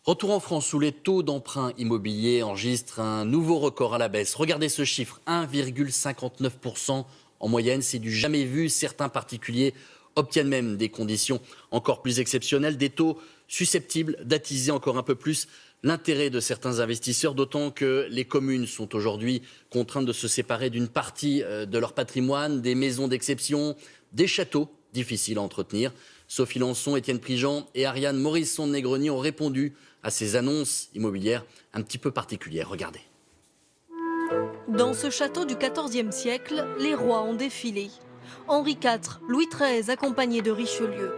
Retour en France où les taux d'emprunt immobilier enregistrent un nouveau record à la baisse. Regardez ce chiffre, 1,59% en moyenne, c'est du jamais vu. Certains particuliers obtiennent même des conditions encore plus exceptionnelles, des taux susceptibles d'attiser encore un peu plus l'intérêt de certains investisseurs, d'autant que les communes sont aujourd'hui contraintes de se séparer d'une partie de leur patrimoine, des maisons d'exception, des châteaux difficiles à entretenir. Sophie Lançon, Étienne Prigent et Ariane Morisson-Negroni ont répondu à ces annonces immobilières un petit peu particulières. Regardez. Dans ce château du XIVe siècle, les rois ont défilé. Henri IV, Louis XIII accompagnés de Richelieu.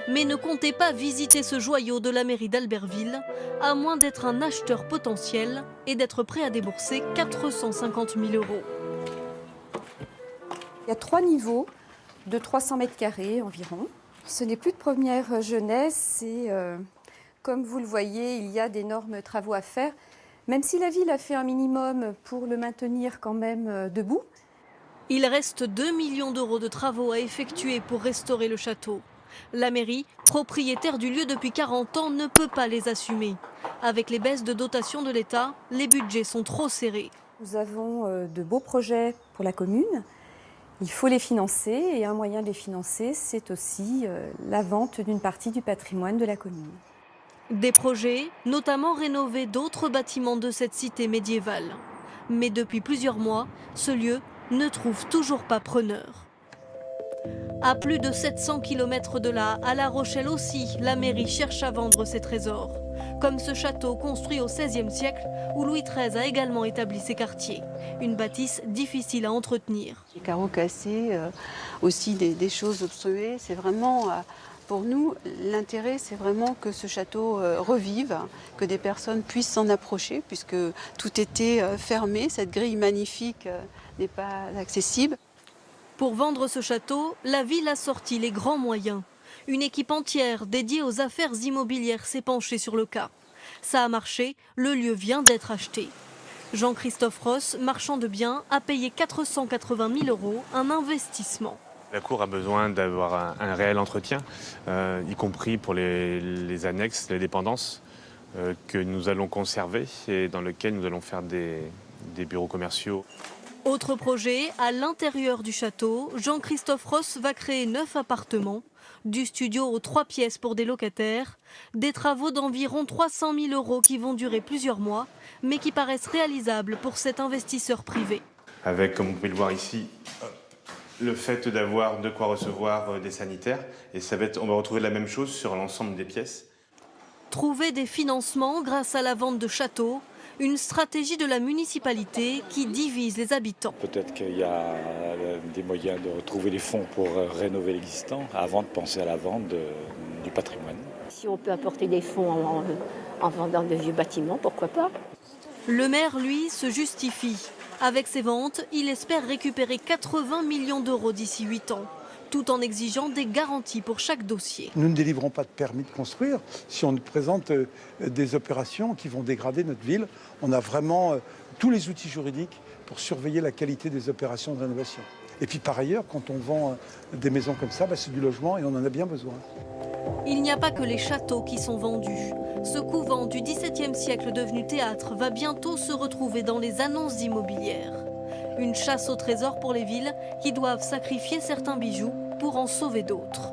Mais ne comptez pas visiter ce joyau de la mairie d'Albertville, à moins d'être un acheteur potentiel et d'être prêt à débourser 450 000 €. Il y a 3 niveaux de 300 mètres carrés environ. Ce n'est plus de première jeunesse et comme vous le voyez, il y a d'énormes travaux à faire. Même si la ville a fait un minimum pour le maintenir quand même debout. Il reste 2 millions d'euros de travaux à effectuer pour restaurer le château. La mairie, propriétaire du lieu depuis 40 ans, ne peut pas les assumer. Avec les baisses de dotation de l'État, les budgets sont trop serrés. Nous avons de beaux projets pour la commune. Il faut les financer et un moyen de les financer, c'est aussi la vente d'une partie du patrimoine de la commune. Des projets, notamment rénover d'autres bâtiments de cette cité médiévale. Mais depuis plusieurs mois, ce lieu ne trouve toujours pas preneur. À plus de 700 km de là, à La Rochelle aussi, la mairie cherche à vendre ses trésors. Comme ce château construit au XVIe siècle, où Louis XIII a également établi ses quartiers. Une bâtisse difficile à entretenir. Les carreaux cassés, aussi des choses obstruées, c'est vraiment... Pour nous, l'intérêt, c'est vraiment que ce château revive, que des personnes puissent s'en approcher, puisque tout était fermé, cette grille magnifique n'est pas accessible. Pour vendre ce château, la ville a sorti les grands moyens. Une équipe entière dédiée aux affaires immobilières s'est penchée sur le cas. Ça a marché, le lieu vient d'être acheté. Jean-Christophe Ross, marchand de biens, a payé 480 000 €, un investissement. La cour a besoin d'avoir un réel entretien, y compris pour les annexes, les dépendances que nous allons conserver et dans lesquelles nous allons faire des bureaux commerciaux. Autre projet, à l'intérieur du château, Jean-Christophe Ross va créer 9 appartements, du studio aux 3 pièces pour des locataires, des travaux d'environ 300 000 € qui vont durer plusieurs mois, mais qui paraissent réalisables pour cet investisseur privé. Avec, comme vous pouvez le voir ici, le fait d'avoir de quoi recevoir des sanitaires, et on va retrouver la même chose sur l'ensemble des pièces. Trouver des financements grâce à la vente de châteaux, une stratégie de la municipalité qui divise les habitants. Peut-être qu'il y a des moyens de retrouver les fonds pour rénover l'existant avant de penser à la vente du patrimoine. Si on peut apporter des fonds en vendant de vieux bâtiments, pourquoi pas? Le maire, lui, se justifie. Avec ses ventes, il espère récupérer 80 millions € d'ici 8 ans, tout en exigeant des garanties pour chaque dossier. Nous ne délivrons pas de permis de construire si on nous présente des opérations qui vont dégrader notre ville. On a vraiment tous les outils juridiques pour surveiller la qualité des opérations de rénovation. Et puis par ailleurs, quand on vend des maisons comme ça, c'est du logement et on en a bien besoin. Il n'y a pas que les châteaux qui sont vendus. Ce couvent du XVIIe siècle devenu théâtre va bientôt se retrouver dans les annonces immobilières. Une chasse au trésor pour les villes qui doivent sacrifier certains bijoux pour en sauver d'autres.